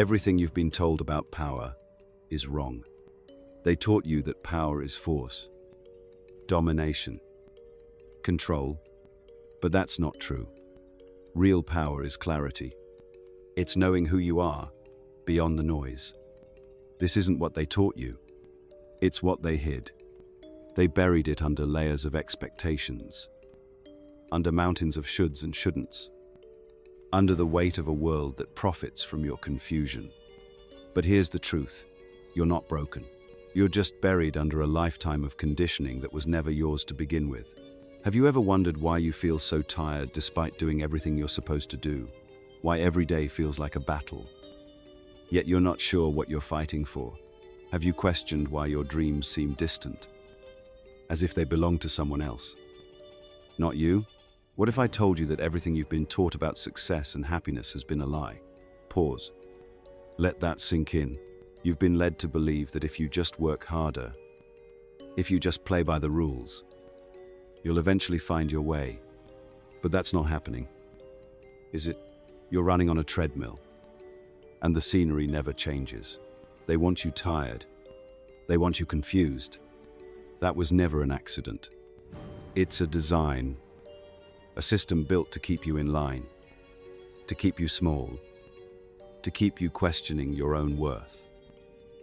Everything you've been told about power is wrong. They taught you that power is force, domination, control, but that's not true. Real power is clarity. It's knowing who you are, beyond the noise. This isn't what they taught you. It's what they hid. They buried it under layers of expectations, under mountains of shoulds and shouldn'ts, under the weight of a world that profits from your confusion. But here's the truth. You're not broken. You're just buried under a lifetime of conditioning that was never yours to begin with. Have you ever wondered why you feel so tired despite doing everything you're supposed to do? Why every day feels like a battle? Yet you're not sure what you're fighting for. Have you questioned why your dreams seem distant, as if they belong to someone else? Not you? What if I told you that everything you've been taught about success and happiness has been a lie? Pause. Let that sink in. You've been led to believe that if you just work harder, if you just play by the rules, you'll eventually find your way. But that's not happening, is it? You're running on a treadmill, and the scenery never changes. They want you tired. They want you confused. That was never an accident. It's a design, a system built to keep you in line, to keep you small, to keep you questioning your own worth.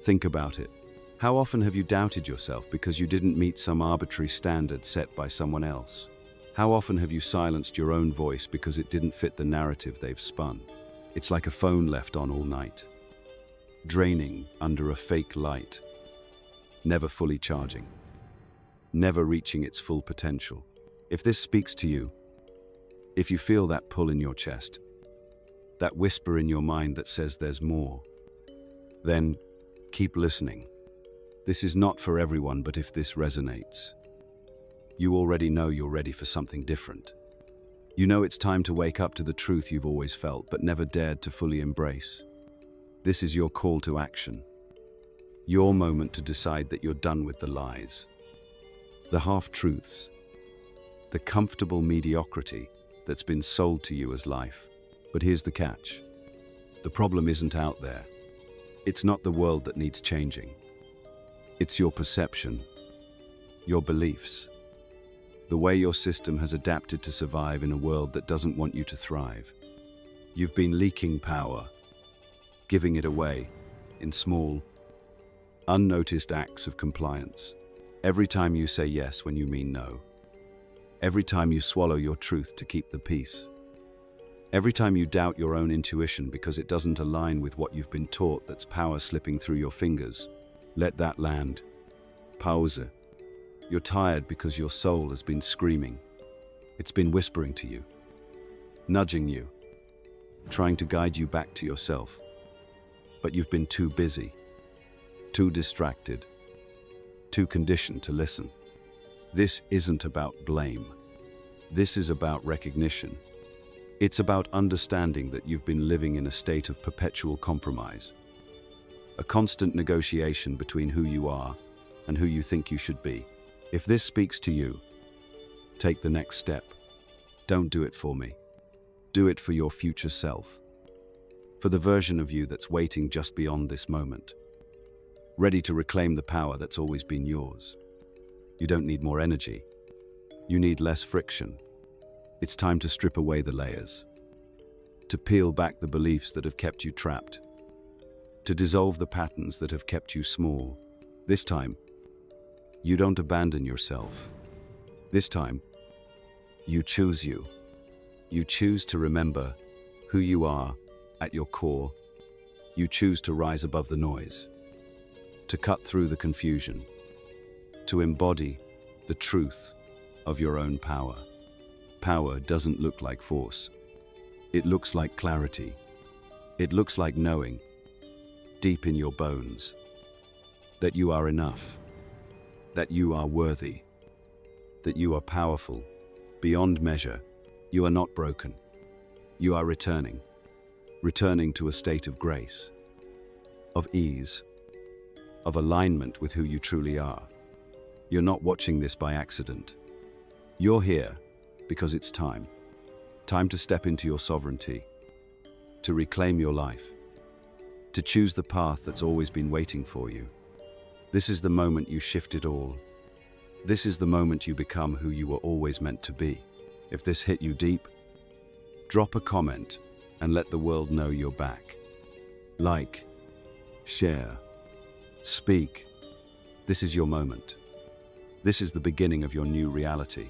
Think about it. How often have you doubted yourself because you didn't meet some arbitrary standard set by someone else? How often have you silenced your own voice because it didn't fit the narrative they've spun? It's like a phone left on all night, draining under a fake light, never fully charging, never reaching its full potential. If this speaks to you, if you feel that pull in your chest, that whisper in your mind that says there's more, then keep listening. This is not for everyone, but if this resonates, you already know you're ready for something different. You know it's time to wake up to the truth you've always felt but never dared to fully embrace. This is your call to action. Your moment to decide that you're done with the lies, the half-truths, the comfortable mediocrity that's been sold to you as life. But here's the catch. The problem isn't out there. It's not the world that needs changing. It's your perception, your beliefs, the way your system has adapted to survive in a world that doesn't want you to thrive. You've been leaking power, giving it away in small, unnoticed acts of compliance. Every time you say yes when you mean no. Every time you swallow your truth to keep the peace. Every time you doubt your own intuition because it doesn't align with what you've been taught. That's power slipping through your fingers. Let that land. Pause. You're tired because your soul has been screaming. It's been whispering to you, nudging you, trying to guide you back to yourself. But you've been too busy, too distracted, too conditioned to listen. This isn't about blame. This is about recognition. It's about understanding that you've been living in a state of perpetual compromise, a constant negotiation between who you are and who you think you should be. If this speaks to you, take the next step. Don't do it for me. Do it for your future self, for the version of you that's waiting just beyond this moment, ready to reclaim the power that's always been yours. You don't need more energy. You need less friction. It's time to strip away the layers, to peel back the beliefs that have kept you trapped, to dissolve the patterns that have kept you small. This time, you don't abandon yourself. This time, you choose you. You choose to remember who you are at your core. You choose to rise above the noise, to cut through the confusion, to embody the truth of your own power. Power doesn't look like force. It looks like clarity. It looks like knowing, deep in your bones, that you are enough, that you are worthy, that you are powerful, beyond measure. You are not broken. You are returning to a state of grace, of ease, of alignment with who you truly are. You're not watching this by accident. You're here because it's time. Time to step into your sovereignty, to reclaim your life, to choose the path that's always been waiting for you. This is the moment you shift it all. This is the moment you become who you were always meant to be. If this hit you deep, drop a comment and let the world know you're back. Like, share, speak. This is your moment. This is the beginning of your new reality.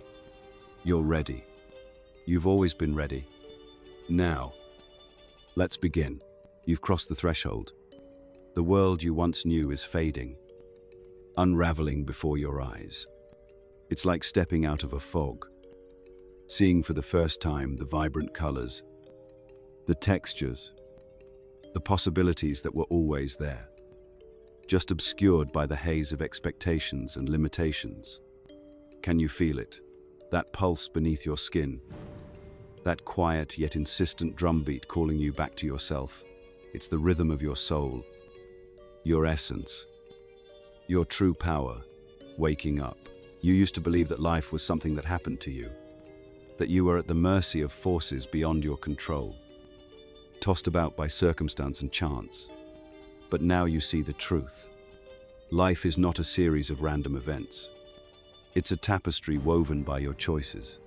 You're ready. You've always been ready. Now, let's begin. You've crossed the threshold. The world you once knew is fading, unraveling before your eyes. It's like stepping out of a fog, seeing for the first time the vibrant colors, the textures, the possibilities that were always there, just obscured by the haze of expectations and limitations. Can you feel it? That pulse beneath your skin? That quiet yet insistent drumbeat calling you back to yourself? It's the rhythm of your soul, your essence, your true power, waking up. You used to believe that life was something that happened to you, that you were at the mercy of forces beyond your control, tossed about by circumstance and chance. But now you see the truth. Life is not a series of random events. It's a tapestry woven by your choices,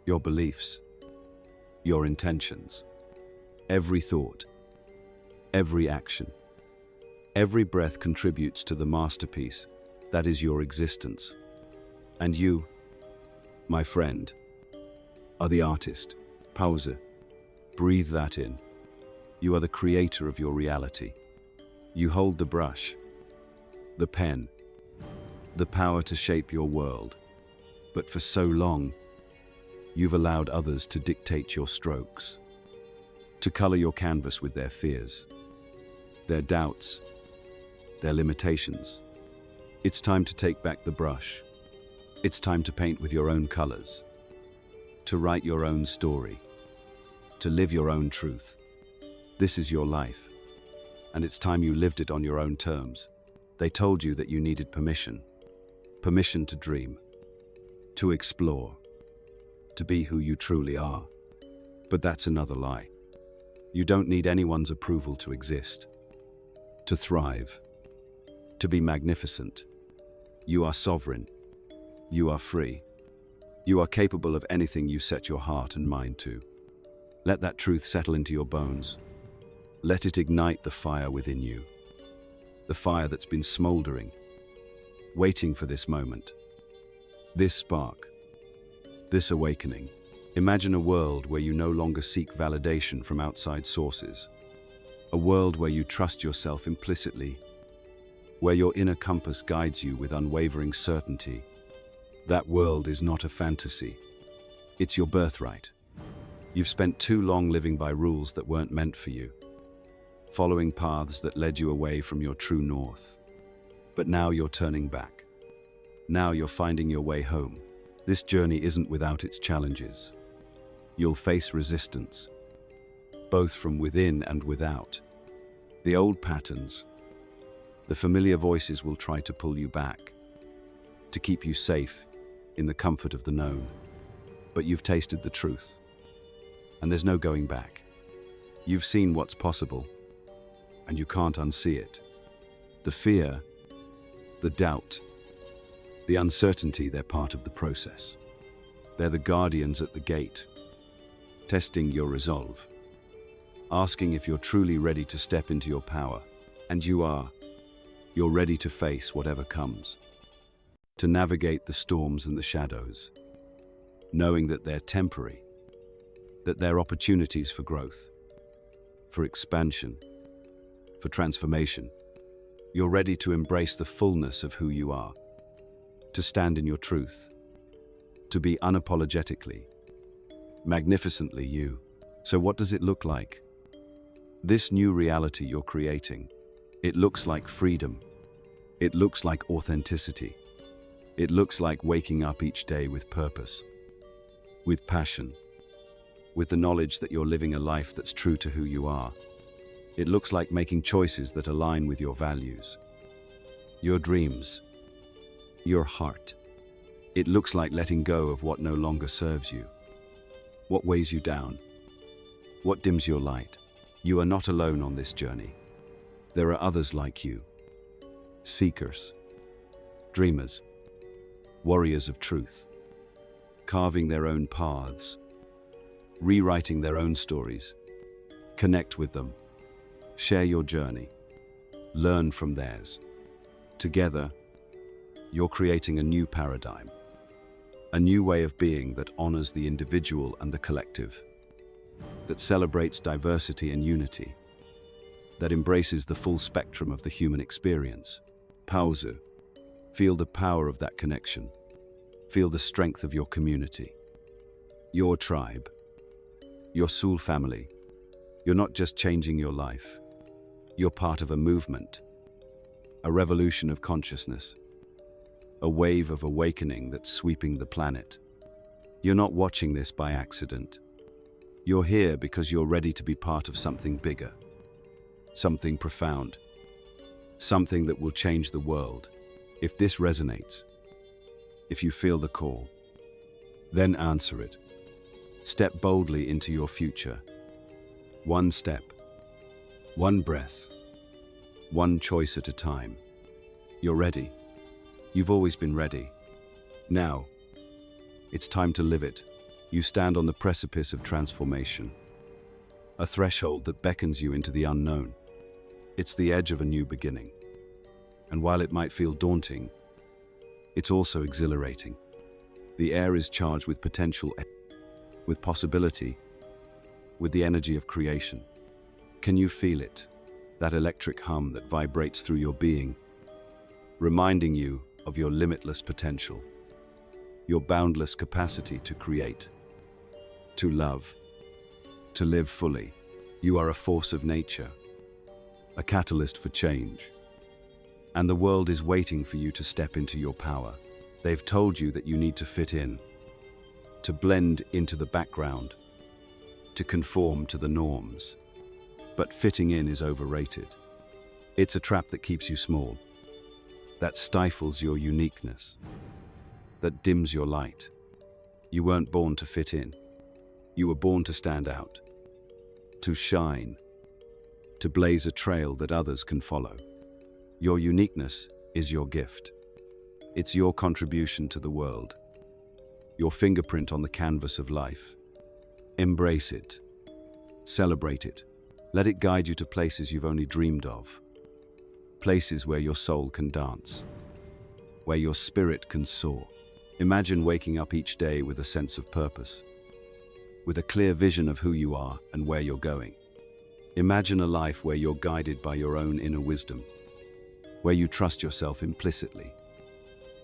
your beliefs, your intentions. Every thought, every action, every breath contributes to the masterpiece that is your existence. And you, my friend, are the artist. Pause. Breathe that in. You are the creator of your reality. You hold the brush, the pen, the power to shape your world. But for so long, you've allowed others to dictate your strokes, to color your canvas with their fears, their doubts, their limitations. It's time to take back the brush. It's time to paint with your own colors, to write your own story, to live your own truth. This is your life, and it's time you lived it on your own terms. They told you that you needed permission to dream, to explore, to be who you truly are. But that's another lie. You don't need anyone's approval to exist, to thrive, to be magnificent. You are sovereign. You are free. You are capable of anything you set your heart and mind to. Let that truth settle into your bones. Let it ignite the fire within you. The fire that's been smoldering, waiting for this moment. This spark. This awakening. Imagine a world where you no longer seek validation from outside sources. A world where you trust yourself implicitly, where your inner compass guides you with unwavering certainty. That world is not a fantasy. It's your birthright. You've spent too long living by rules that weren't meant for you, following paths that led you away from your true north. But now you're turning back. Now you're finding your way home. This journey isn't without its challenges. You'll face resistance, both from within and without. The old patterns, the familiar voices will try to pull you back, to keep you safe in the comfort of the known. But you've tasted the truth, and there's no going back. You've seen what's possible, and you can't unsee it. The fear, the doubt, the uncertainty, they're part of the process. They're the guardians at the gate, testing your resolve, asking if you're truly ready to step into your power. And you are. You're ready to face whatever comes, to navigate the storms and the shadows, knowing that they're temporary, that they're opportunities for growth, for expansion, for transformation. You're ready to embrace the fullness of who you are, to stand in your truth, to be unapologetically, magnificently you. So what does it look like? This new reality you're creating, it looks like freedom. It looks like authenticity. It looks like waking up each day with purpose, with passion, with the knowledge that you're living a life that's true to who you are. It looks like making choices that align with your values, your dreams, your heart. It looks like letting go of what no longer serves you, what weighs you down, what dims your light. You are not alone on this journey. There are others like you, seekers, dreamers, warriors of truth, carving their own paths, rewriting their own stories. Connect with them, share your journey, learn from theirs. Together, you're creating a new paradigm, a new way of being that honors the individual and the collective, that celebrates diversity and unity, that embraces the full spectrum of the human experience. Pause. Feel the power of that connection. Feel the strength of your community, your tribe, your soul family. You're not just changing your life. You're part of a movement, a revolution of consciousness, a wave of awakening that's sweeping the planet. You're not watching this by accident. You're here because you're ready to be part of something bigger, something profound, something that will change the world. If this resonates, if you feel the call, then answer it. Step boldly into your future. One step, one breath, one choice at a time. You're ready. You've always been ready. Now, it's time to live it. You stand on the precipice of transformation, a threshold that beckons you into the unknown. It's the edge of a new beginning. And while it might feel daunting, it's also exhilarating. The air is charged with potential, with possibility, with the energy of creation. Can you feel it? That electric hum that vibrates through your being, reminding you of your limitless potential, your boundless capacity to create, to love, to live fully. You are a force of nature, a catalyst for change. And the world is waiting for you to step into your power. They've told you that you need to fit in, to blend into the background, to conform to the norms. But fitting in is overrated. It's a trap that keeps you small, that stifles your uniqueness, that dims your light. You weren't born to fit in. You were born to stand out, to shine, to blaze a trail that others can follow. Your uniqueness is your gift. It's your contribution to the world, your fingerprint on the canvas of life. Embrace it, celebrate it, let it guide you to places you've only dreamed of, places where your soul can dance, where your spirit can soar. Imagine waking up each day with a sense of purpose, with a clear vision of who you are and where you're going. Imagine a life where you're guided by your own inner wisdom, where you trust yourself implicitly,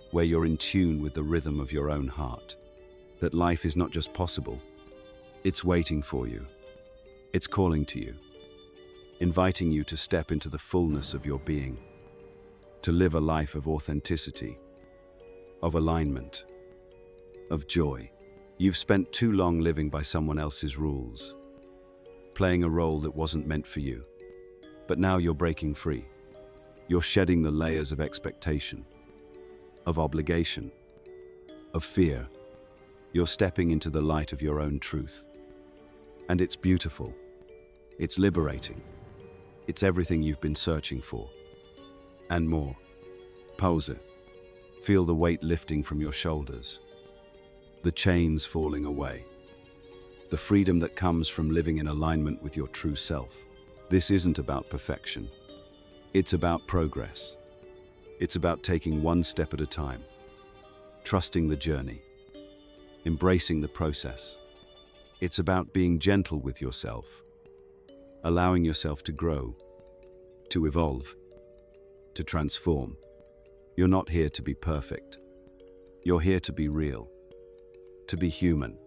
where you're in tune with the rhythm of your own heart. That life is not just possible, it's waiting for you. It's calling to you, inviting you to step into the fullness of your being, to live a life of authenticity, of alignment, of joy. You've spent too long living by someone else's rules, playing a role that wasn't meant for you. But now you're breaking free. You're shedding the layers of expectation, of obligation, of fear. You're stepping into the light of your own truth. And it's beautiful. It's liberating. It's everything you've been searching for. And more. Pause. Feel the weight lifting from your shoulders, the chains falling away, the freedom that comes from living in alignment with your true self. This isn't about perfection. It's about progress. It's about taking one step at a time, trusting the journey, embracing the process. It's about being gentle with yourself, allowing yourself to grow, to evolve, to transform. You're not here to be perfect. You're here to be real, to be human,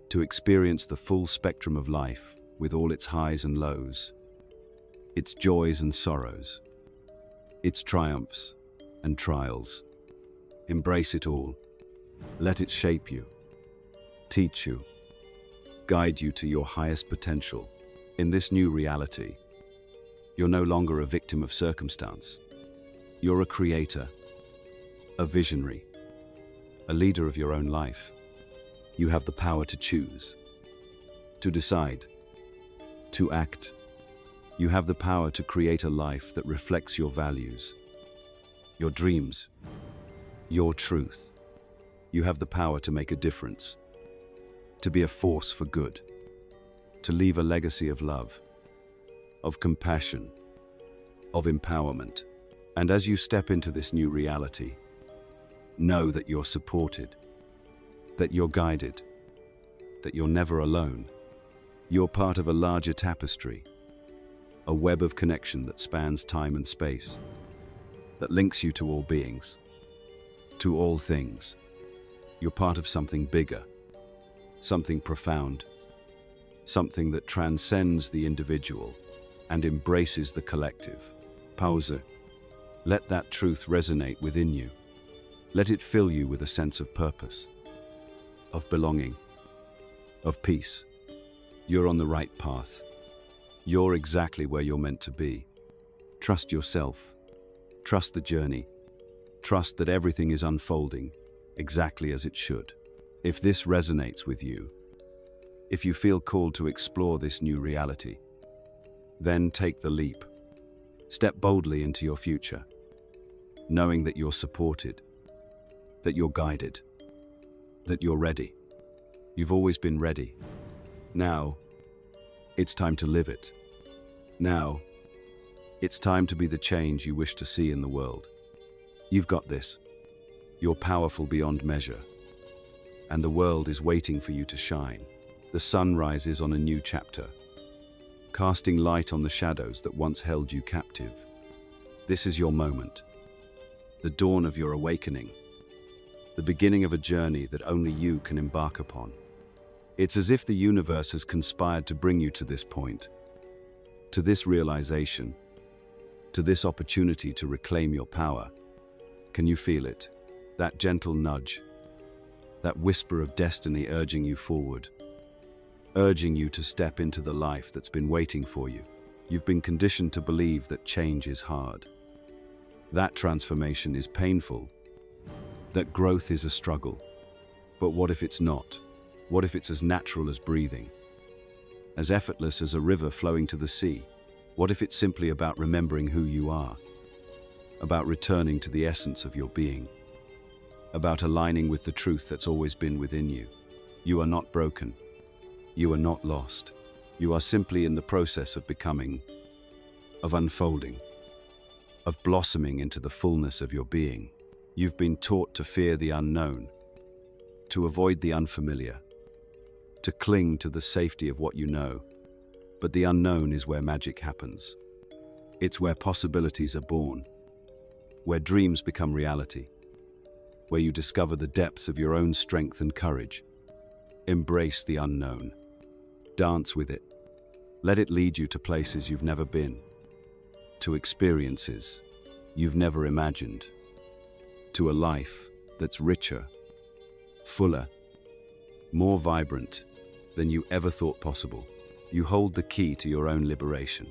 to experience the full spectrum of life with all its highs and lows, its joys and sorrows, its triumphs and trials. Embrace it all. Let it shape you, teach you, guide you to your highest potential. In this new reality, you're no longer a victim of circumstance. You're a creator, a visionary, a leader of your own life. You have the power to choose, to decide, to act. You have the power to create a life that reflects your values, your dreams, your truth. You have the power to make a difference, to be a force for good, to leave a legacy of love, of compassion, of empowerment. And as you step into this new reality, know that you're supported, that you're guided, that you're never alone. You're part of a larger tapestry, a web of connection that spans time and space, that links you to all beings, to all things. You're part of something bigger, something profound, something that transcends the individual and embraces the collective. Pause. Let that truth resonate within you. Let it fill you with a sense of purpose, of belonging, of peace. You're on the right path. You're exactly where you're meant to be. Trust yourself. Trust the journey. Trust that everything is unfolding exactly as it should. If this resonates with you, if you feel called to explore this new reality, then take the leap. Step boldly into your future, knowing that you're supported, that you're guided, that you're ready. You've always been ready. Now, it's time to live it. Now, it's time to be the change you wish to see in the world. You've got this. You're powerful beyond measure, and the world is waiting for you to shine. The sun rises on a new chapter, casting light on the shadows that once held you captive. This is your moment, the dawn of your awakening, the beginning of a journey that only you can embark upon. It's as if the universe has conspired to bring you to this point, to this realization, to this opportunity to reclaim your power. Can you feel it? That gentle nudge, that whisper of destiny urging you forward, urging you to step into the life that's been waiting for you. You've been conditioned to believe that change is hard, that transformation is painful, that growth is a struggle. But what if it's not? What if it's as natural as breathing, as effortless as a river flowing to the sea? What if it's simply about remembering who you are, about returning to the essence of your being, about aligning with the truth that's always been within you? You are not broken. You are not lost. You are simply in the process of becoming, of unfolding, of blossoming into the fullness of your being. You've been taught to fear the unknown, to avoid the unfamiliar, to cling to the safety of what you know. But the unknown is where magic happens. It's where possibilities are born, where dreams become reality, where you discover the depths of your own strength and courage. Embrace the unknown. Dance with it. Let it lead you to places you've never been, to experiences you've never imagined, to a life that's richer, fuller, more vibrant than you ever thought possible. You hold the key to your own liberation.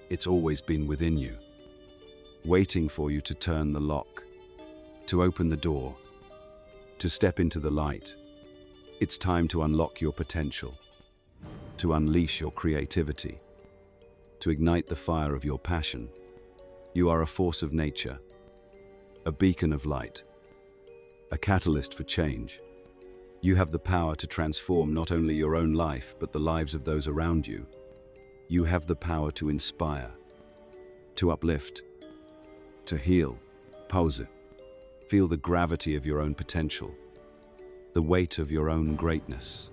It's always been within you, waiting for you to turn the lock, to open the door, to step into the light. It's time to unlock your potential, to unleash your creativity, to ignite the fire of your passion. You are a force of nature, a beacon of light, a catalyst for change. You have the power to transform not only your own life, but the lives of those around you. You have the power to inspire, to uplift, to heal. Pause. Feel the gravity of your own potential, the weight of your own greatness.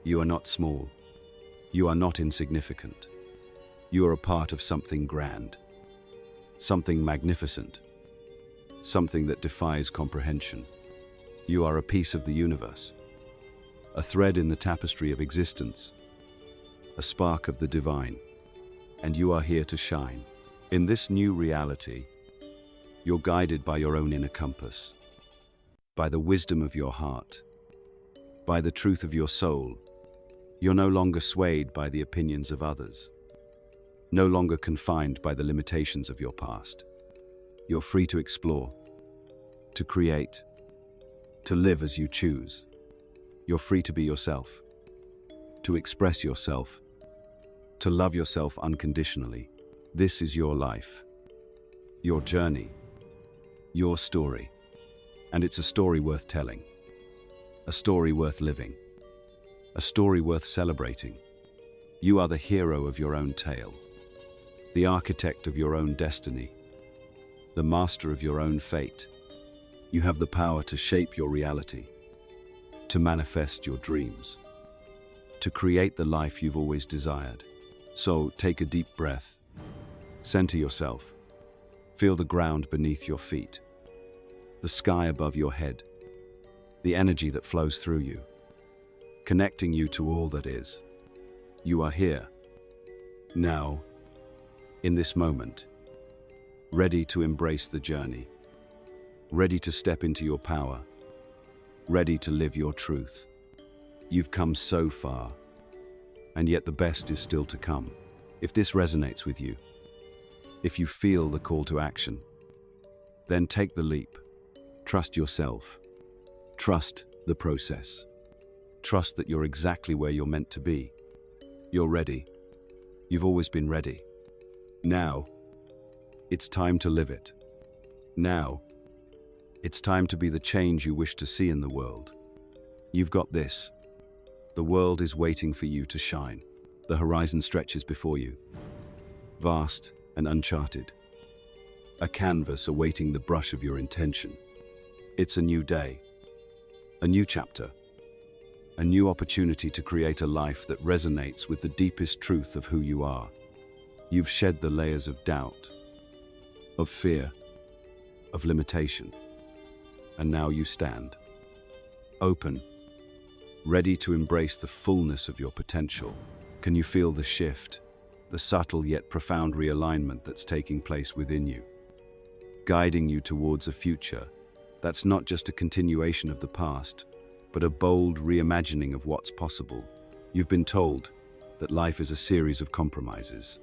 You are not small. You are not insignificant. You are a part of something grand, something magnificent, something that defies comprehension. You are a piece of the universe, a thread in the tapestry of existence, a spark of the divine, and you are here to shine. In this new reality, you're guided by your own inner compass, by the wisdom of your heart, by the truth of your soul. You're no longer swayed by the opinions of others, no longer confined by the limitations of your past. You're free to explore, to create, to live as you choose. You're free to be yourself, to express yourself, to love yourself unconditionally. This is your life, your journey, your story. And it's a story worth telling, a story worth living, a story worth celebrating. You are the hero of your own tale, the architect of your own destiny, the master of your own fate. You have the power to shape your reality, to manifest your dreams, to create the life you've always desired. So take a deep breath, center yourself, feel the ground beneath your feet, the sky above your head, the energy that flows through you, connecting you to all that is. You are here, now, in this moment, ready to embrace the journey, ready to step into your power, ready to live your truth. You've come so far, and yet the best is still to come. If this resonates with you, if you feel the call to action, then take the leap. Trust yourself. Trust the process. Trust that you're exactly where you're meant to be. You're ready. You've always been ready. Now, it's time to live it. Now, it's time to be the change you wish to see in the world. You've got this. The world is waiting for you to shine. The horizon stretches before you, vast and uncharted. A canvas awaiting the brush of your intention. It's a new day, a new chapter, a new opportunity to create a life that resonates with the deepest truth of who you are. You've shed the layers of doubt, of fear, of limitation, and now you stand, open, ready to embrace the fullness of your potential. Can you feel the shift, the subtle yet profound realignment that's taking place within you, guiding you towards a future that's not just a continuation of the past, but a bold reimagining of what's possible? You've been told that life is a series of compromises,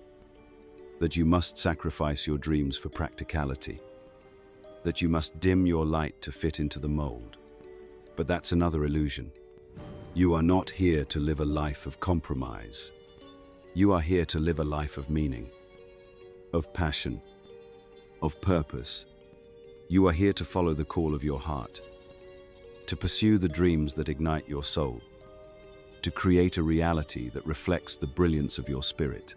that you must sacrifice your dreams for practicality, that you must dim your light to fit into the mold. But that's another illusion. You are not here to live a life of compromise. You are here to live a life of meaning, of passion, of purpose. You are here to follow the call of your heart, to pursue the dreams that ignite your soul, to create a reality that reflects the brilliance of your spirit.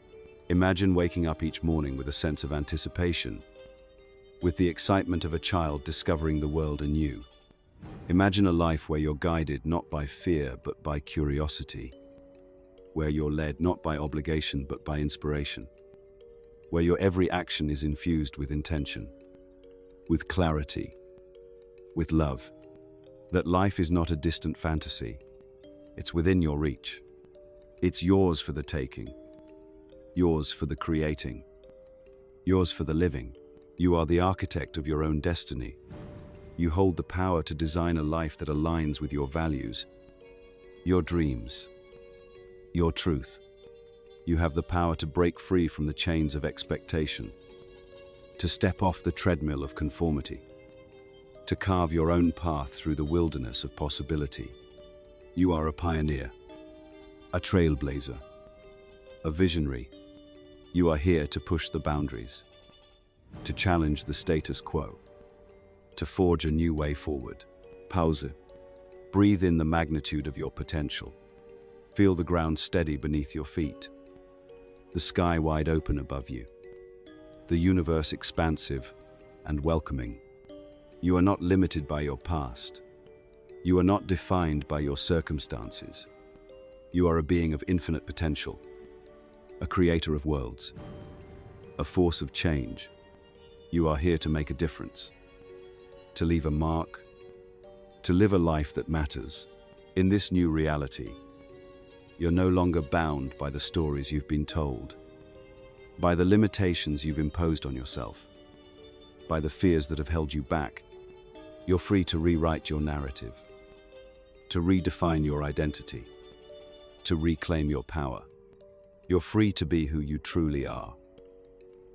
Imagine waking up each morning with a sense of anticipation, with the excitement of a child discovering the world anew. Imagine a life where you're guided not by fear but by curiosity, where you're led not by obligation but by inspiration, where your every action is infused with intention, with clarity, with love. That life is not a distant fantasy. It's within your reach. It's yours for the taking, yours for the creating, yours for the living. You are the architect of your own destiny. You hold the power to design a life that aligns with your values, your dreams, your truth. You have the power to break free from the chains of expectation, to step off the treadmill of conformity, to carve your own path through the wilderness of possibility. You are a pioneer, a trailblazer, a visionary. You are here to push the boundaries, to challenge the status quo, to forge a new way forward. Pause. Breathe in the magnitude of your potential. Feel the ground steady beneath your feet, the sky wide open above you, the universe expansive and welcoming. You are not limited by your past. You are not defined by your circumstances. You are a being of infinite potential, a creator of worlds, a force of change. You are here to make a difference, to leave a mark, to live a life that matters. In this new reality, you're no longer bound by the stories you've been told, by the limitations you've imposed on yourself, by the fears that have held you back. You're free to rewrite your narrative, to redefine your identity, to reclaim your power. You're free to be who you truly are,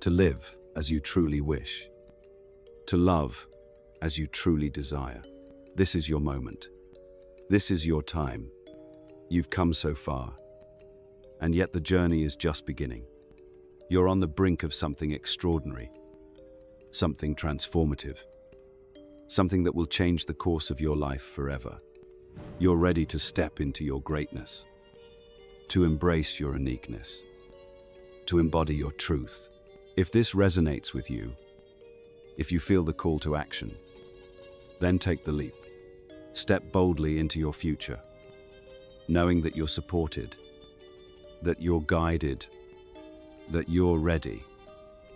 to live as you truly wish, to love as you truly desire. This is your moment. This is your time. You've come so far. And yet the journey is just beginning. You're on the brink of something extraordinary, something transformative, something that will change the course of your life forever. You're ready to step into your greatness, to embrace your uniqueness, to embody your truth. If this resonates with you, if you feel the call to action, then take the leap. Step boldly into your future, knowing that you're supported, that you're guided, that you're ready.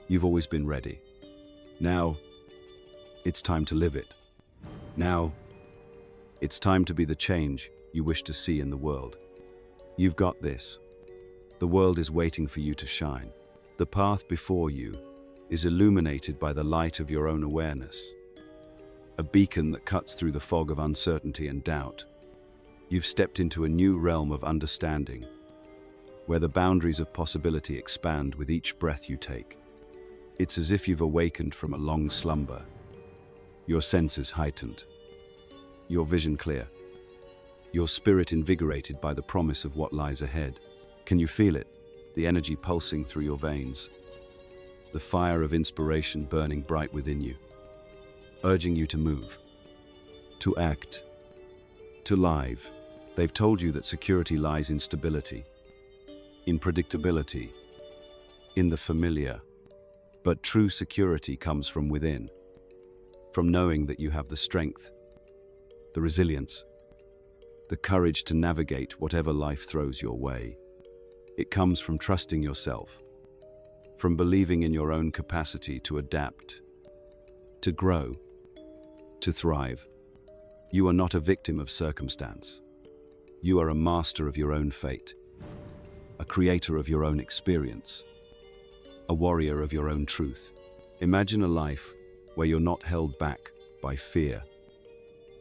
You've always been ready. Now, it's time to live it. Now, it's time to be the change you wish to see in the world. You've got this. The world is waiting for you to shine. The path before you is illuminated by the light of your own awareness, a beacon that cuts through the fog of uncertainty and doubt. You've stepped into a new realm of understanding, where the boundaries of possibility expand with each breath you take. It's as if you've awakened from a long slumber, your senses heightened, your vision clear, your spirit invigorated by the promise of what lies ahead. Can you feel it? The energy pulsing through your veins, the fire of inspiration burning bright within you, urging you to move, to act, to live. They've told you that security lies in stability, in predictability, in the familiar. But true security comes from within, from knowing that you have the strength, the resilience, the courage to navigate whatever life throws your way. It comes from trusting yourself, from believing in your own capacity to adapt, to grow, to thrive. You are not a victim of circumstance. You are a master of your own fate, a creator of your own experience, a warrior of your own truth. Imagine a life where you're not held back by fear,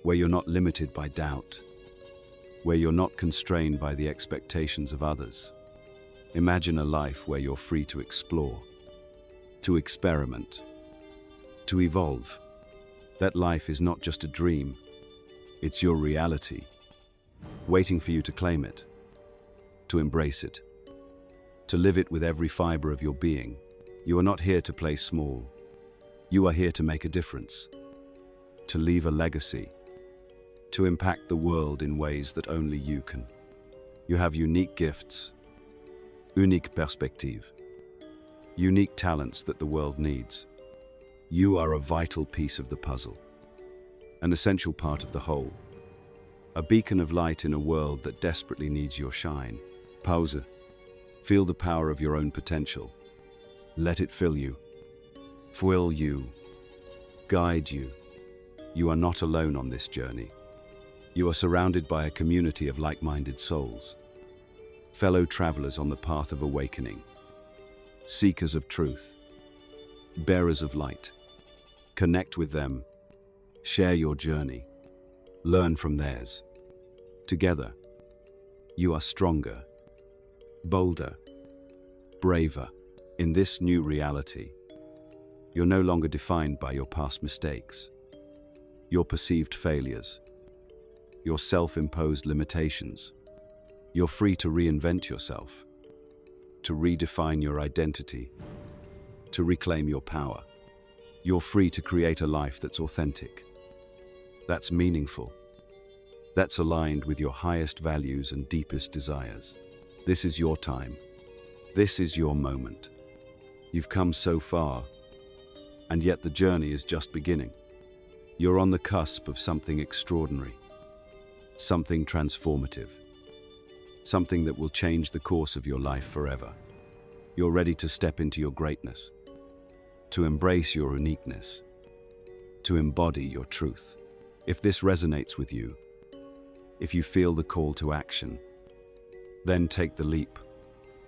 where you're not limited by doubt, where you're not constrained by the expectations of others. Imagine a life where you're free to explore, to experiment, to evolve. That life is not just a dream, it's your reality, waiting for you to claim it, to embrace it, to live it with every fiber of your being. You are not here to play small. You are here to make a difference, to leave a legacy, to impact the world in ways that only you can. You have unique gifts, unique perspective, unique talents that the world needs. You are a vital piece of the puzzle, an essential part of the whole, a beacon of light in a world that desperately needs your shine. Pause. Feel the power of your own potential. Let it fill you, fuel you, guide you. You are not alone on this journey. You are surrounded by a community of like-minded souls, fellow travelers on the path of awakening, seekers of truth, bearers of light. Connect with them, share your journey, learn from theirs. Together, you are stronger, bolder, braver. In this new reality, you're no longer defined by your past mistakes, your perceived failures, your self-imposed limitations. You're free to reinvent yourself, to redefine your identity, to reclaim your power. You're free to create a life that's authentic, that's meaningful, that's aligned with your highest values and deepest desires. This is your time. This is your moment. You've come so far, and yet the journey is just beginning. You're on the cusp of something extraordinary, something transformative, something that will change the course of your life forever. You're ready to step into your greatness, to embrace your uniqueness, to embody your truth. If this resonates with you, if you feel the call to action, then take the leap.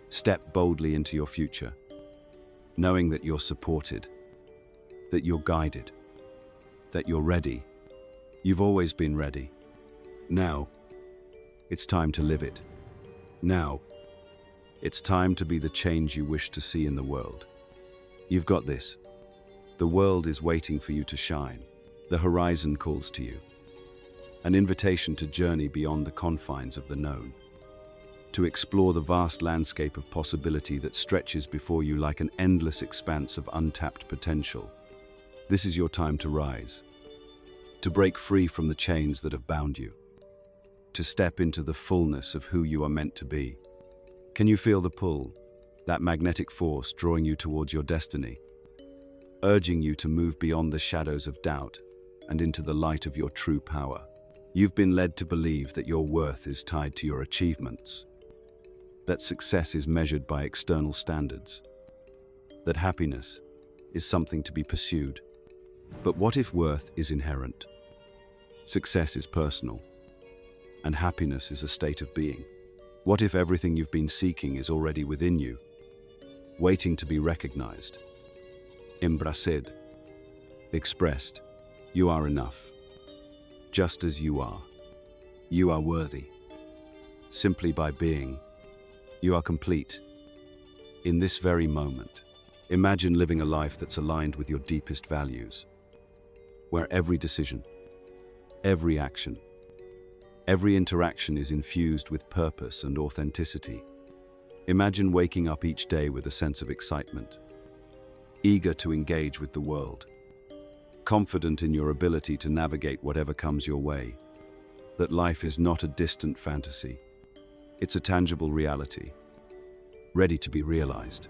Step boldly into your future, knowing that you're supported, that you're guided, that you're ready. You've always been ready. Now, it's time to live it. Now, it's time to be the change you wish to see in the world. You've got this. The world is waiting for you to shine. The horizon calls to you. An invitation to journey beyond the confines of the known, to explore the vast landscape of possibility that stretches before you like an endless expanse of untapped potential. This is your time to rise, to break free from the chains that have bound you, to step into the fullness of who you are meant to be. Can you feel the pull, that magnetic force drawing you towards your destiny, urging you to move beyond the shadows of doubt and into the light of your true power? You've been led to believe that your worth is tied to your achievements, that success is measured by external standards, that happiness is something to be pursued. But what if worth is inherent? Success is personal, and happiness is a state of being. What if everything you've been seeking is already within you, waiting to be recognized, embraced, expressed? You are enough. Just as you are. You are worthy. Simply by being, you are complete. In this very moment, imagine living a life that's aligned with your deepest values, where every decision, every action, every interaction is infused with purpose and authenticity. Imagine waking up each day with a sense of excitement, eager to engage with the world, confident in your ability to navigate whatever comes your way, that life is not a distant fantasy, it's a tangible reality, ready to be realized,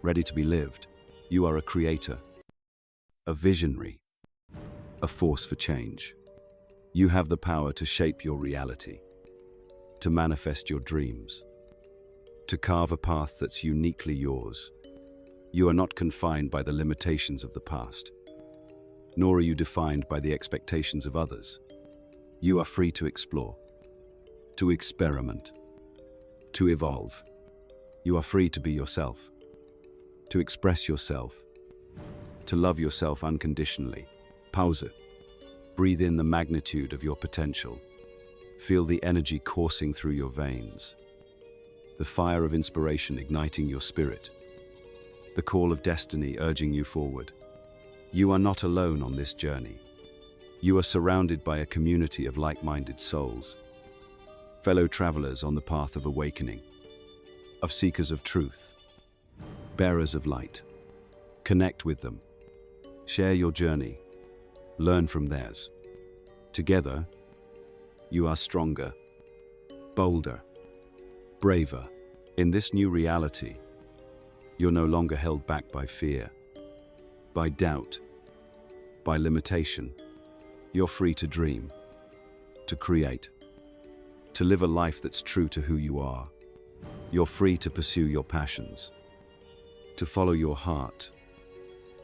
ready to be lived. You are a creator, a visionary, a force for change. You have the power to shape your reality, to manifest your dreams, to carve a path that's uniquely yours. You are not confined by the limitations of the past, nor are you defined by the expectations of others. You are free to explore, to experiment, to evolve. You are free to be yourself, to express yourself, to love yourself unconditionally. Pause it. Breathe in the magnitude of your potential. Feel the energy coursing through your veins, the fire of inspiration igniting your spirit, the call of destiny urging you forward. You are not alone on this journey. You are surrounded by a community of like-minded souls, fellow travelers on the path of awakening, of seekers of truth, bearers of light. Connect with them. Share your journey. Learn from theirs. Together, you are stronger, bolder, braver. In this new reality, you're no longer held back by fear, by doubt, by limitation. You're free to dream, to create, to live a life that's true to who you are. You're free to pursue your passions, to follow your heart,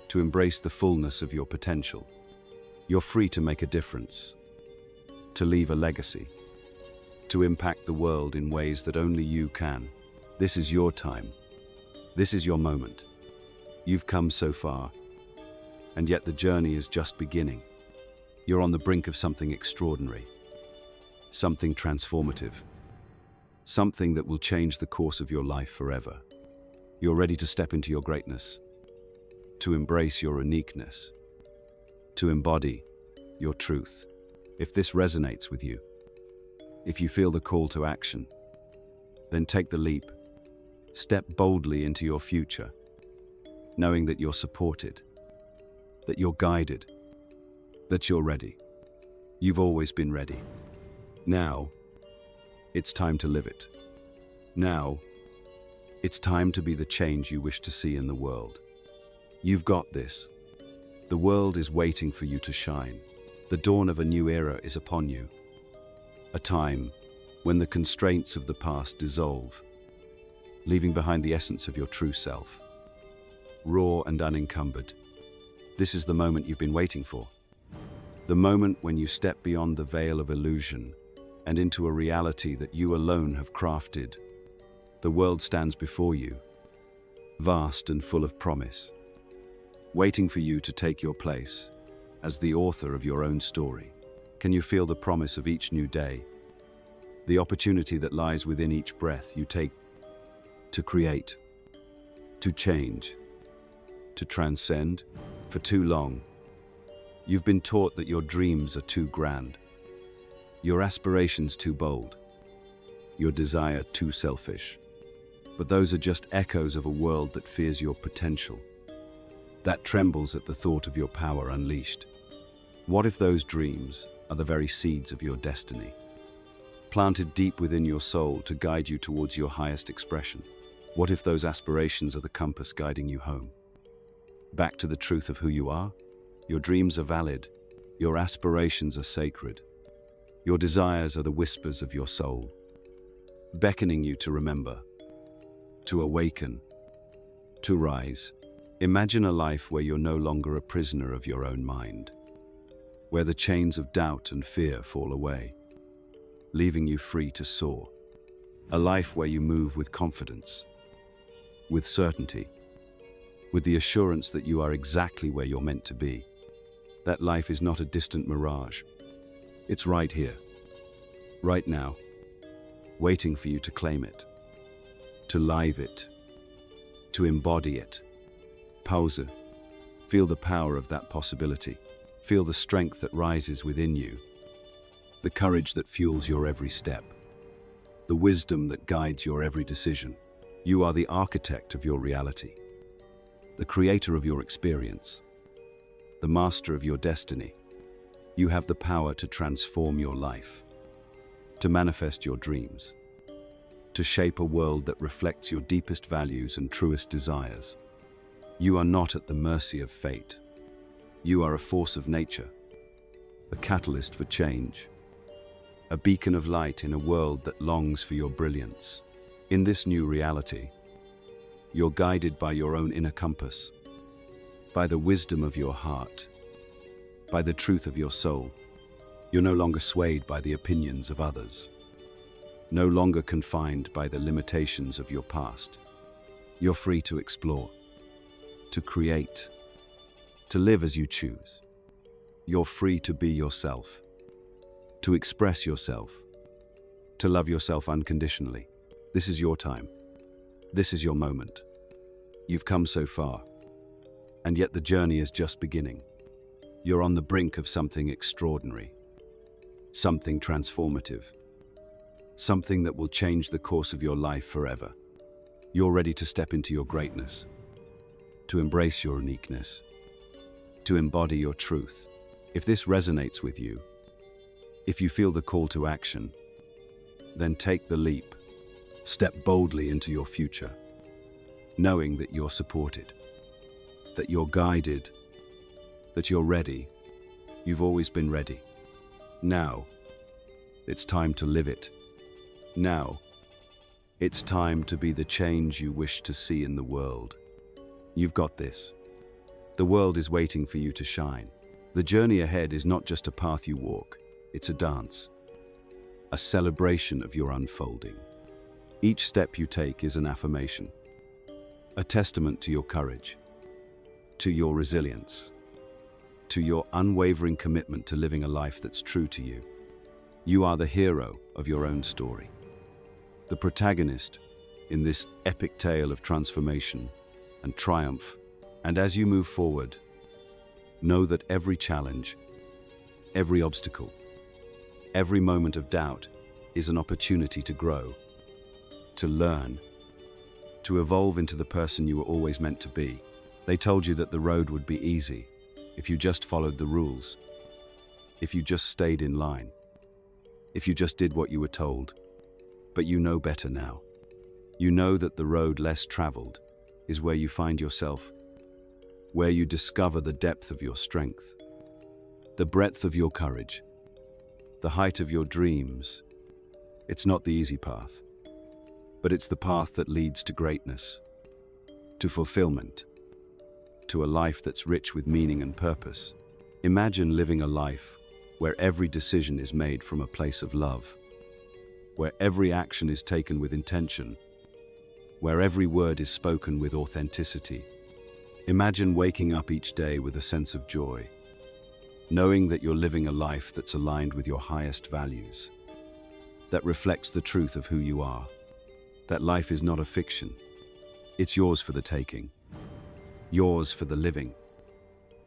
to embrace the fullness of your potential. You're free to make a difference, to leave a legacy, to impact the world in ways that only you can. This is your time. This is your moment. You've come so far, and yet the journey is just beginning. You're on the brink of something extraordinary, something transformative, something that will change the course of your life forever. You're ready to step into your greatness, to embrace your uniqueness, to embody your truth. If this resonates with you, if you feel the call to action, then take the leap. Step boldly into your future, knowing that you're supported, that you're guided, that you're ready. You've always been ready. Now, it's time to live it. Now, it's time to be the change you wish to see in the world. You've got this. The world is waiting for you to shine. The dawn of a new era is upon you. A time when the constraints of the past dissolve, leaving behind the essence of your true self, raw and unencumbered. This is the moment you've been waiting for. The moment when you step beyond the veil of illusion and into a reality that you alone have crafted. The world stands before you, vast and full of promise, waiting for you to take your place as the author of your own story. Can you feel the promise of each new day, the opportunity that lies within each breath you take to create, to change, to transcend? For too long, you've been taught that your dreams are too grand, your aspirations too bold, your desire too selfish. But those are just echoes of a world that fears your potential, that trembles at the thought of your power unleashed. What if those dreams are the very seeds of your destiny, planted deep within your soul to guide you towards your highest expression? What if those aspirations are the compass guiding you home, back to the truth of who you are? Your dreams are valid, your aspirations are sacred, your desires are the whispers of your soul, beckoning you to remember, to awaken, to rise. Imagine a life where you're no longer a prisoner of your own mind, where the chains of doubt and fear fall away, leaving you free to soar. A life where you move with confidence, with certainty, with the assurance that you are exactly where you're meant to be. That life is not a distant mirage. It's right here, right now, waiting for you to claim it, to live it, to embody it. Pause. Feel the power of that possibility. Feel the strength that rises within you, the courage that fuels your every step, the wisdom that guides your every decision. You are the architect of your reality, the creator of your experience, the master of your destiny. You have the power to transform your life, to manifest your dreams, to shape a world that reflects your deepest values and truest desires. You are not at the mercy of fate. You are a force of nature, a catalyst for change, a beacon of light in a world that longs for your brilliance. In this new reality, you're guided by your own inner compass, by the wisdom of your heart, by the truth of your soul. You're no longer swayed by the opinions of others, no longer confined by the limitations of your past. You're free to explore, to create, to live as you choose. You're free to be yourself, to express yourself, to love yourself unconditionally. This is your time. This is your moment. You've come so far, and yet the journey is just beginning. You're on the brink of something extraordinary, something transformative, something that will change the course of your life forever. You're ready to step into your greatness, to embrace your uniqueness, to embody your truth. If this resonates with you, if you feel the call to action, then take the leap. Step boldly into your future, knowing that you're supported, that you're guided, that you're ready. You've always been ready. Now, it's time to live it. Now, it's time to be the change you wish to see in the world. You've got this. The world is waiting for you to shine. The journey ahead is not just a path you walk, it's a dance, a celebration of your unfolding. Each step you take is an affirmation, a testament to your courage, to your resilience, to your unwavering commitment to living a life that's true to you. You are the hero of your own story, the protagonist in this epic tale of transformation and triumph. And as you move forward, know that every challenge, every obstacle, every moment of doubt is an opportunity to grow, to learn, to evolve into the person you were always meant to be. They told you that the road would be easy if you just followed the rules, if you just stayed in line, if you just did what you were told. But you know better now. You know that the road less traveled is where you find yourself, where you discover the depth of your strength, the breadth of your courage, the height of your dreams. It's not the easy path, but it's the path that leads to greatness, to fulfillment, to a life that's rich with meaning and purpose. Imagine living a life where every decision is made from a place of love, where every action is taken with intention, where every word is spoken with authenticity. Imagine waking up each day with a sense of joy, knowing that you're living a life that's aligned with your highest values, that reflects the truth of who you are. That life is not a fiction. It's yours for the taking, yours for the living,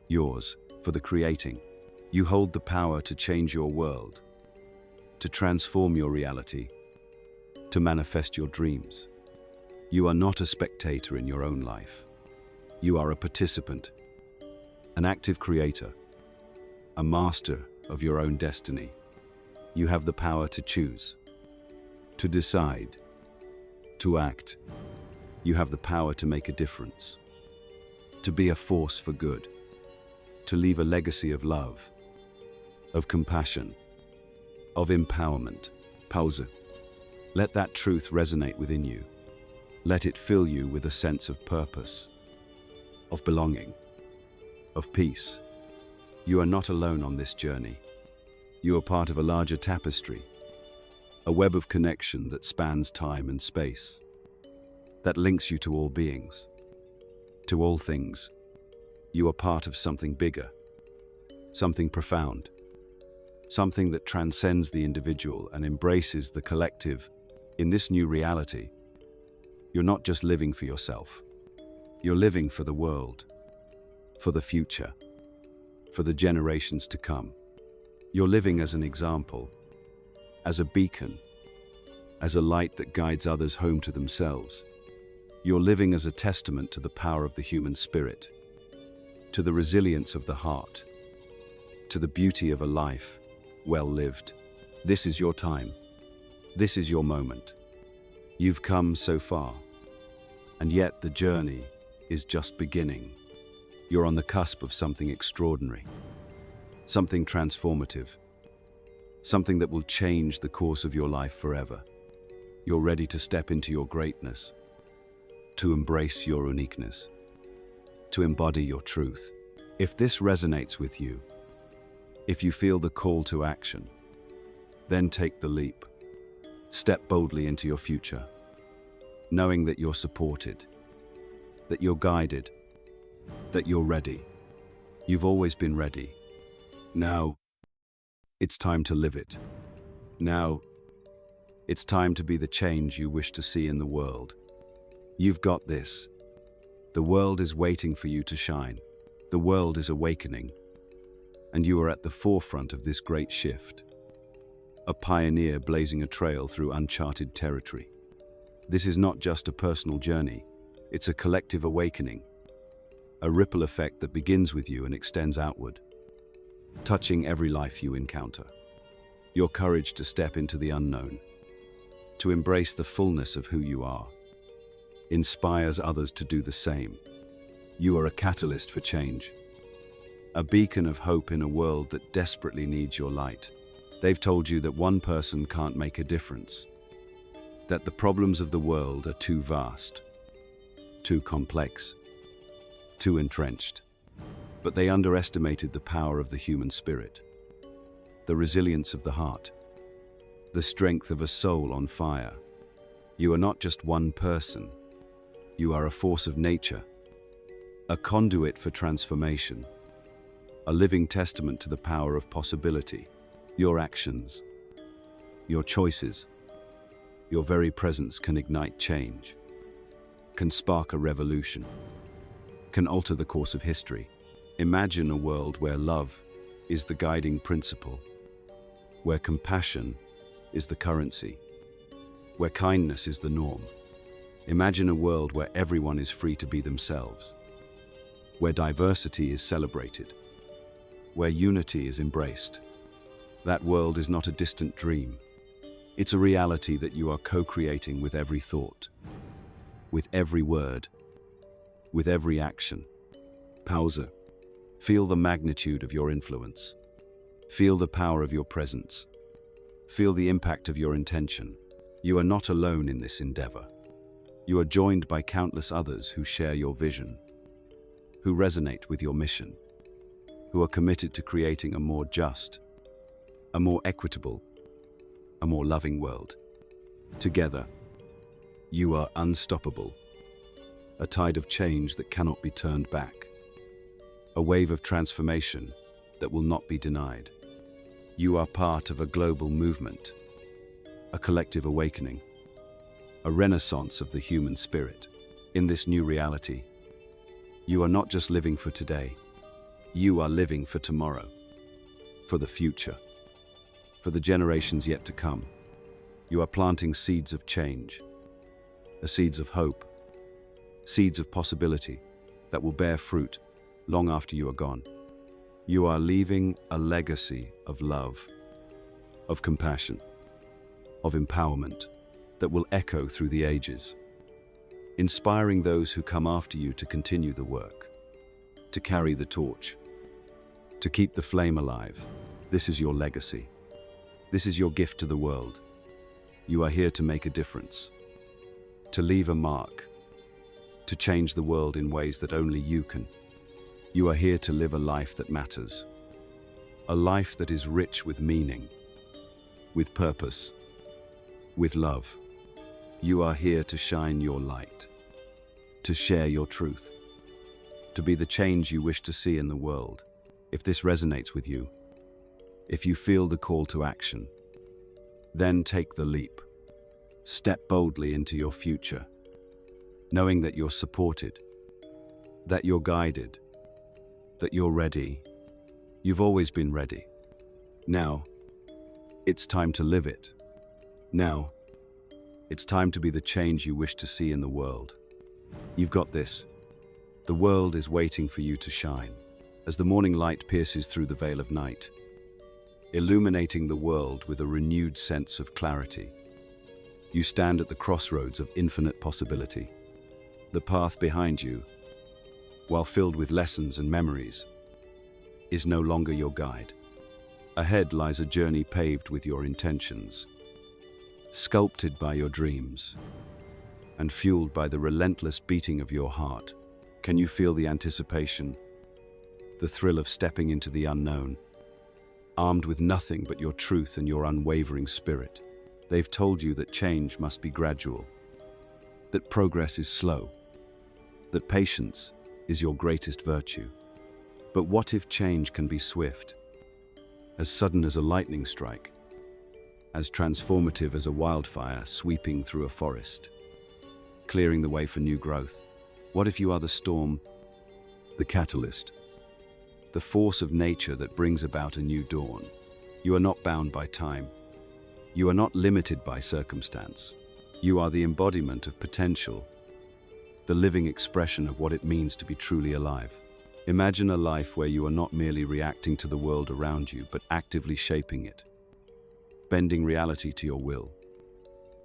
yours for the creating. You hold the power to change your world, to transform your reality, to manifest your dreams. You are not a spectator in your own life. You are a participant, an active creator, a master of your own destiny. You have the power to choose, to decide, to act. You have the power to make a difference, to be a force for good, to leave a legacy of love, of compassion, of empowerment. Pause. Let that truth resonate within you. Let it fill you with a sense of purpose, of belonging, of peace. You are not alone on this journey. You are part of a larger tapestry, a web of connection that spans time and space, that links you to all beings, to all things. You are part of something bigger, something profound, something that transcends the individual and embraces the collective. In this new reality, you're not just living for yourself. You're living for the world, for the future, for the generations to come. You're living as an example, as a beacon, as a light that guides others home to themselves. You're living as a testament to the power of the human spirit, to the resilience of the heart, to the beauty of a life well lived. This is your time. This is your moment. You've come so far, and yet the journey is just beginning. You're on the cusp of something extraordinary, something transformative, something that will change the course of your life forever. You're ready to step into your greatness, to embrace your uniqueness, to embody your truth. If this resonates with you, if you feel the call to action, then take the leap. Step boldly into your future, knowing that you're supported, that you're guided, that you're ready. You've always been ready. Now, it's time to live it. Now, it's time to be the change you wish to see in the world. You've got this. The world is waiting for you to shine. The world is awakening, and you are at the forefront of this great shift. A pioneer blazing a trail through uncharted territory. This is not just a personal journey, it's a collective awakening, a ripple effect that begins with you and extends outward, touching every life you encounter. Your courage to step into the unknown, to embrace the fullness of who you are, inspires others to do the same. You are a catalyst for change, a beacon of hope in a world that desperately needs your light. They've told you that one person can't make a difference, that the problems of the world are too vast, too complex, too entrenched. But they underestimated the power of the human spirit, the resilience of the heart, the strength of a soul on fire. You are not just one person. You are a force of nature, a conduit for transformation, a living testament to the power of possibility. Your actions, your choices, your very presence can ignite change, can spark a revolution, can alter the course of history. Imagine a world where love is the guiding principle, where compassion is the currency, where kindness is the norm. Imagine a world where everyone is free to be themselves, where diversity is celebrated, where unity is embraced. That world is not a distant dream. It's a reality that you are co-creating with every thought, with every word, with every action. Pause. Feel the magnitude of your influence. Feel the power of your presence. Feel the impact of your intention. You are not alone in this endeavor. You are joined by countless others who share your vision, who resonate with your mission, who are committed to creating a more just, a more equitable, a more loving world. Together, you are unstoppable, a tide of change that cannot be turned back, a wave of transformation that will not be denied. You are part of a global movement, a collective awakening, a renaissance of the human spirit. In this new reality, you are not just living for today, you are living for tomorrow, for the future, for the generations yet to come. You are planting seeds of change, seeds of hope, seeds of possibility that will bear fruit long after you are gone. You are leaving a legacy of love, of compassion, of empowerment that will echo through the ages, inspiring those who come after you to continue the work, to carry the torch, to keep the flame alive. This is your legacy. This is your gift to the world. You are here to make a difference, to leave a mark, to change the world in ways that only you can. You are here to live a life that matters, a life that is rich with meaning, with purpose, with love. You are here to shine your light, to share your truth, to be the change you wish to see in the world. If this resonates with you, if you feel the call to action, then take the leap. Step boldly into your future, knowing that you're supported, that you're guided, that you're ready. You've always been ready. Now, it's time to live it. Now, it's time to be the change you wish to see in the world. You've got this. The world is waiting for you to shine, as the morning light pierces through the veil of night, illuminating the world with a renewed sense of clarity. You stand at the crossroads of infinite possibility. The path behind you, while filled with lessons and memories, is no longer your guide. Ahead lies a journey paved with your intentions, sculpted by your dreams, and fueled by the relentless beating of your heart. Can you feel the anticipation, the thrill of stepping into the unknown, armed with nothing but your truth and your unwavering spirit? They've told you that change must be gradual, that progress is slow, that patience is your greatest virtue. But what if change can be swift, as sudden as a lightning strike, as transformative as a wildfire sweeping through a forest, clearing the way for new growth? What if you are the storm, the catalyst, the force of nature that brings about a new dawn? You are not bound by time. You are not limited by circumstance. You are the embodiment of potential, the living expression of what it means to be truly alive. Imagine a life where you are not merely reacting to the world around you, but actively shaping it, bending reality to your will,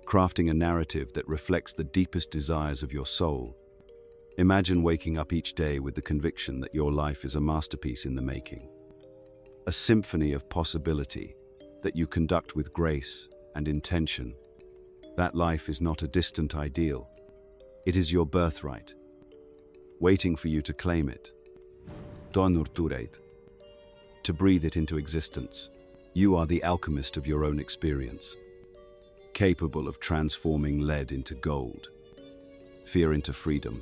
crafting a narrative that reflects the deepest desires of your soul. Imagine waking up each day with the conviction that your life is a masterpiece in the making, a symphony of possibility that you conduct with grace and intention. That life is not a distant ideal. It is your birthright, waiting for you to claim it, to breathe it into existence. You are the alchemist of your own experience, capable of transforming lead into gold, fear into freedom,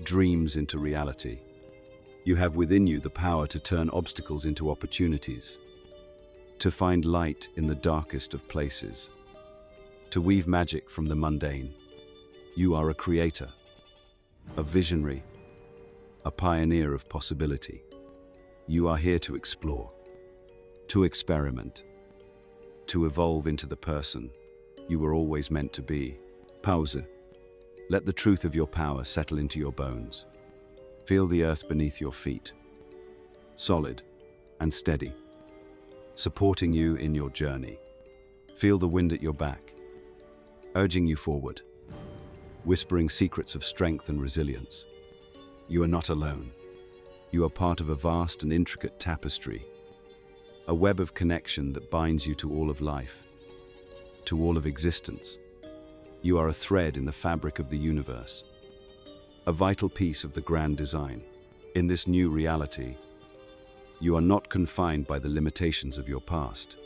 dreams into reality. You have within you the power to turn obstacles into opportunities, to find light in the darkest of places, to weave magic from the mundane. You are a creator, a visionary, a pioneer of possibility. You are here to explore, to experiment, to evolve into the person you were always meant to be. Pause. Let the truth of your power settle into your bones. Feel the earth beneath your feet, solid and steady, supporting you in your journey. Feel the wind at your back, urging you forward, whispering secrets of strength and resilience. You are not alone. You are part of a vast and intricate tapestry, a web of connection that binds you to all of life, to all of existence. You are a thread in the fabric of the universe, a vital piece of the grand design. In this new reality, you are not confined by the limitations of your past,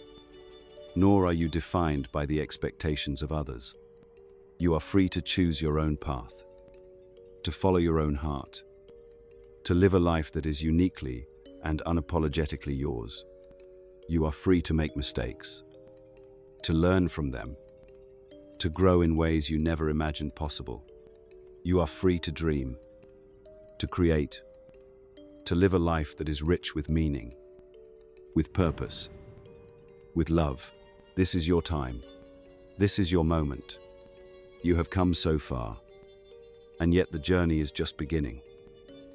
nor are you defined by the expectations of others. You are free to choose your own path, to follow your own heart, to live a life that is uniquely and unapologetically yours. You are free to make mistakes, to learn from them, to grow in ways you never imagined possible. You are free to dream, to create, to live a life that is rich with meaning, with purpose, with love. This is your time. This is your moment. You have come so far, and yet the journey is just beginning.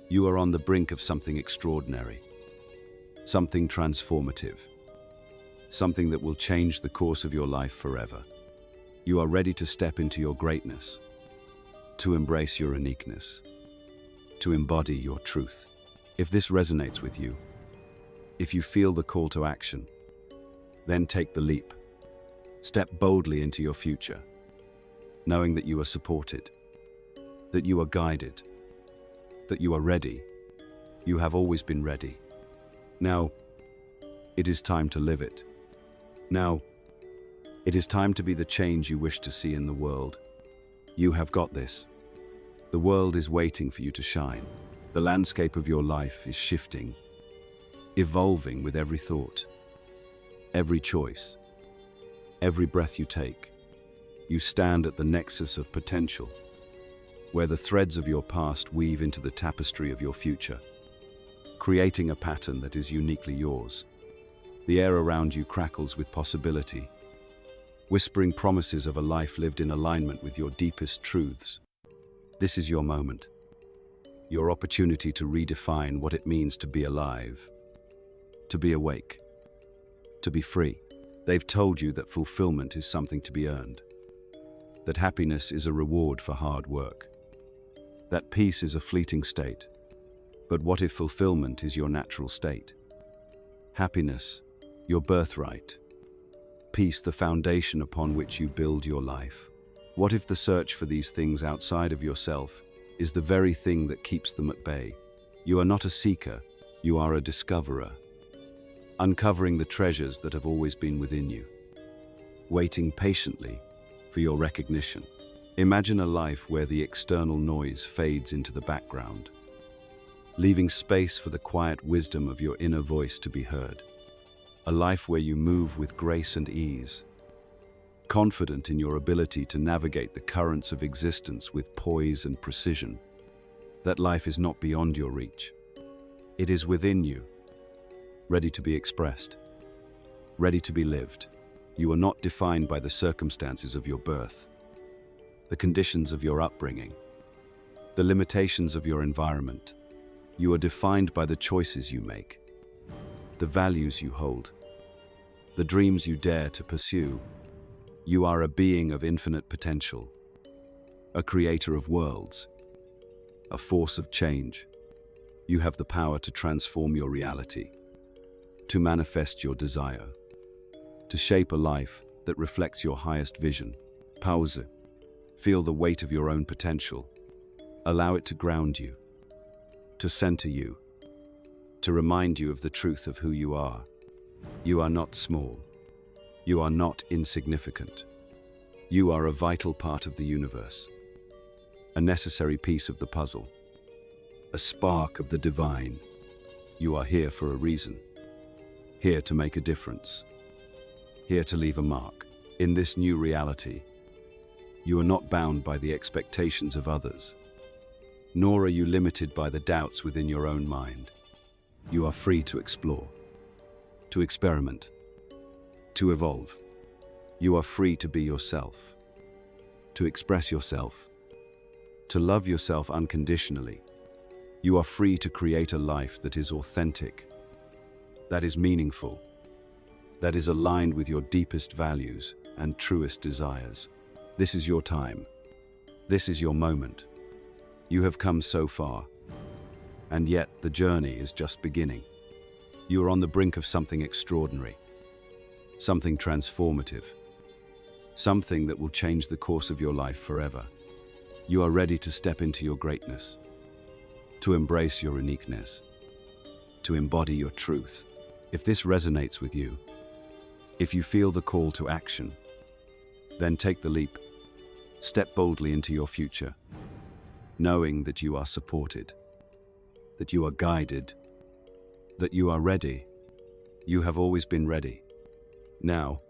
You are on the brink of something extraordinary, something transformative, something that will change the course of your life forever. You are ready to step into your greatness, to embrace your uniqueness, to embody your truth. If this resonates with you, if you feel the call to action, then take the leap. Step boldly into your future, knowing that you are supported, that you are guided, that you are ready. You have always been ready. Now, it is time to live it. Now, it is time to be the change you wish to see in the world. You have got this. The world is waiting for you to shine. The landscape of your life is shifting, evolving with every thought, every choice, every breath you take. You stand at the nexus of potential, where the threads of your past weave into the tapestry of your future, creating a pattern that is uniquely yours. The air around you crackles with possibility, whispering promises of a life lived in alignment with your deepest truths. This is your moment, your opportunity to redefine what it means to be alive, to be awake, to be free. They've told you that fulfillment is something to be earned, that happiness is a reward for hard work, that peace is a fleeting state. But what if fulfillment is your natural state? Happiness, your birthright. Peace, the foundation upon which you build your life. What if the search for these things outside of yourself is the very thing that keeps them at bay? You are not a seeker, you are a discoverer, uncovering the treasures that have always been within you, waiting patiently for your recognition. Imagine a life where the external noise fades into the background, leaving space for the quiet wisdom of your inner voice to be heard. A life where you move with grace and ease, confident in your ability to navigate the currents of existence with poise and precision. That life is not beyond your reach. It is within you, ready to be expressed, ready to be lived. You are not defined by the circumstances of your birth, the conditions of your upbringing, the limitations of your environment. You are defined by the choices you make, the values you hold, the dreams you dare to pursue. You are a being of infinite potential, a creator of worlds, a force of change. You have the power to transform your reality, to manifest your desire, to shape a life that reflects your highest vision. Pause. Feel the weight of your own potential. Allow it to ground you, to center you, to remind you of the truth of who you are. You are not small. You are not insignificant. You are a vital part of the universe, a necessary piece of the puzzle, a spark of the divine. You are here for a reason, here to make a difference, here to leave a mark. In this new reality, you are not bound by the expectations of others, nor are you limited by the doubts within your own mind. You are free to explore, to experiment, to evolve. You are free to be yourself, to express yourself, to love yourself unconditionally. You are free to create a life that is authentic, that is meaningful, that is aligned with your deepest values and truest desires. This is your time. This is your moment. You have come so far, and yet the journey is just beginning. You are on the brink of something extraordinary, something transformative, something that will change the course of your life forever. You are ready to step into your greatness, to embrace your uniqueness, to embody your truth. If this resonates with you, if you feel the call to action, then take the leap. Step boldly into your future, knowing that you are supported, that you are guided, that you are ready. You have always been ready. Now,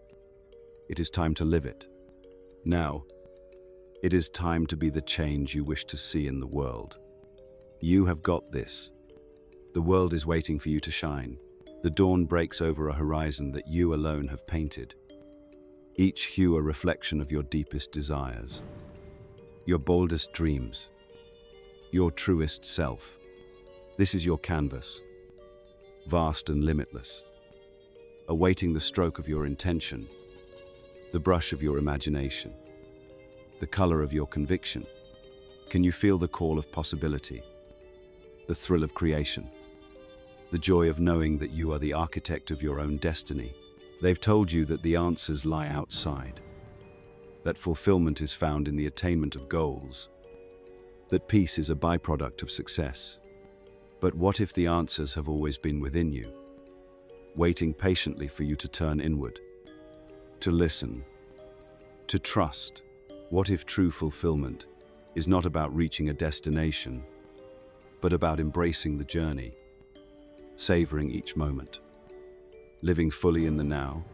it is time to live it. Now, it is time to be the change you wish to see in the world. You have got this. The world is waiting for you to shine. The dawn breaks over a horizon that you alone have painted. each hue a reflection of your deepest desires, your boldest dreams, your truest self. This is your canvas, vast and limitless, awaiting the stroke of your intention, the brush of your imagination, the color of your conviction. Can you feel the call of possibility, the thrill of creation, the joy of knowing that you are the architect of your own destiny? They've told you that the answers lie outside, that fulfillment is found in the attainment of goals, that peace is a byproduct of success. But what if the answers have always been within you, waiting patiently for you to turn inward, to listen, to trust? What if true fulfillment is not about reaching a destination, but about embracing the journey, savoring each moment? Living fully in the now,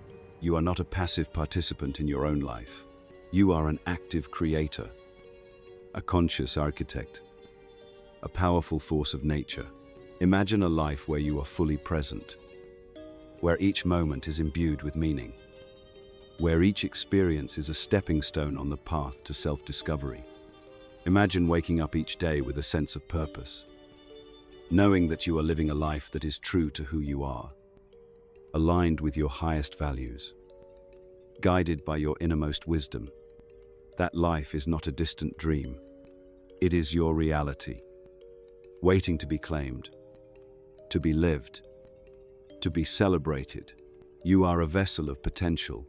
you are not a passive participant in your own life. You are an active creator, a conscious architect, a powerful force of nature. Imagine a life where you are fully present, where each moment is imbued with meaning, where each experience is a stepping stone on the path to self-discovery. Imagine waking up each day with a sense of purpose, knowing that you are living a life that is true to who you are, aligned with your highest values, guided by your innermost wisdom. That life is not a distant dream. It is your reality, waiting to be claimed, to be lived, to be celebrated. You are a vessel of potential,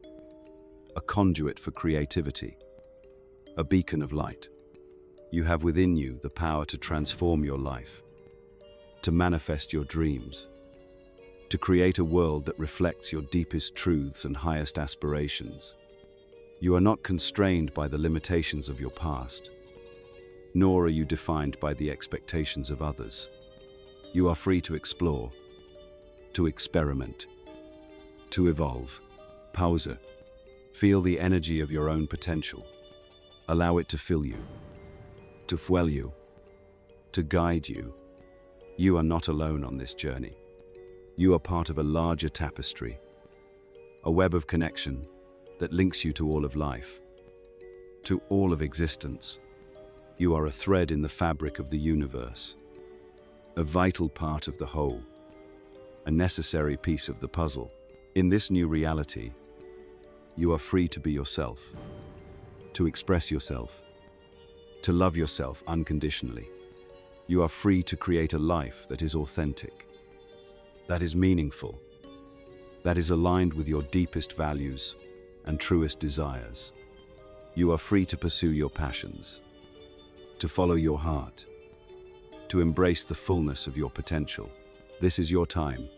a conduit for creativity, a beacon of light. You have within you the power to transform your life, to manifest your dreams, to create a world that reflects your deepest truths and highest aspirations. You are not constrained by the limitations of your past, nor are you defined by the expectations of others. You are free to explore, to experiment, to evolve. Pause. Feel the energy of your own potential. Allow it to fill you, to fuel you, to guide you. You are not alone on this journey. You are part of a larger tapestry, a web of connection that links you to all of life, to all of existence. You are a thread in the fabric of the universe, a vital part of the whole, a necessary piece of the puzzle. In this new reality, you are free to be yourself, to express yourself, to love yourself unconditionally. You are free to create a life that is authentic, that is meaningful, that is aligned with your deepest values and truest desires. You are free to pursue your passions, to follow your heart, to embrace the fullness of your potential. This is your time.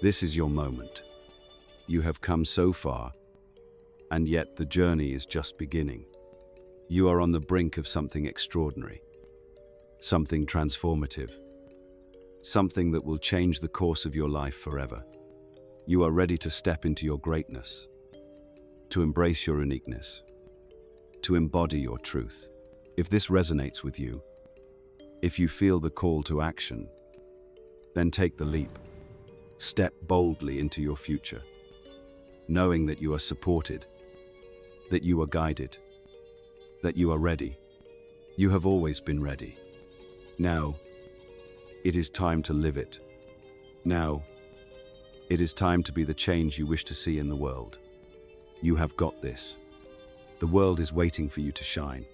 This is your moment. You have come so far, and yet the journey is just beginning. You are on the brink of something extraordinary, something transformative, something that will change the course of your life forever. You are ready to step into your greatness, to embrace your uniqueness, to embody your truth. If this resonates with you, if you feel the call to action, then take the leap. Step boldly into your future, knowing that you are supported, that you are guided, that you are ready. You have always been ready. Now, it is time to live it. Now, it is time to be the change you wish to see in the world. You have got this. The world is waiting for you to shine.